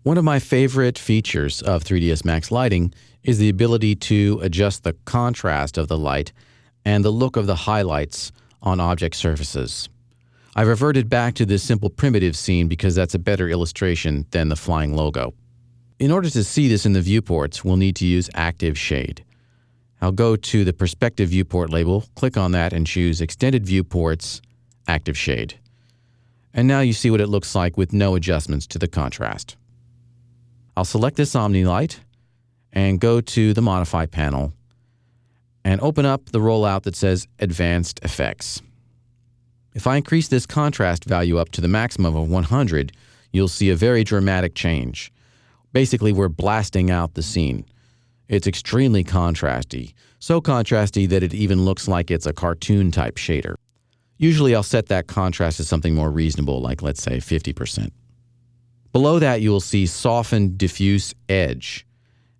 One of my favorite features of 3ds Max lighting is the ability to adjust the contrast of the light and the look of the highlights on object surfaces. I've reverted back to this simple primitive scene because that's a better illustration than the flying logo. In order to see this in the viewports, we'll need to use Active Shade. I'll go to the Perspective Viewport label, click on that, and choose Extended Viewports, Active Shade. And now you see what it looks like with no adjustments to the contrast. I'll select this Omni light and go to the Modify panel and open up the rollout that says Advanced Effects. If I increase this contrast value up to the maximum of 100, you'll see a very dramatic change. Basically, we're blasting out the scene. It's extremely contrasty, so contrasty that it even looks like it's a cartoon-type shader. Usually I'll set that contrast to something more reasonable, like let's say 50%. Below that, you will see Soften Diffuse Edge.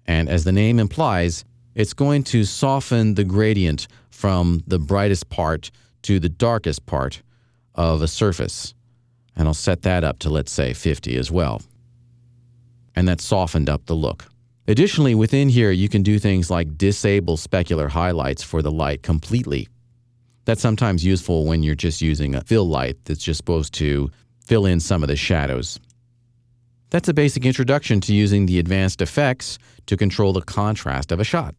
And as the name implies, it's going to soften the gradient from the brightest part to the darkest part of a surface. And I'll set that up to, let's say, 50 as well. And that softened up the look. Additionally, within here, you can do things like disable specular highlights for the light completely. That's sometimes useful when you're just using a fill light that's just supposed to fill in some of the shadows. That's a basic introduction to using the advanced effects to control the contrast of a shot.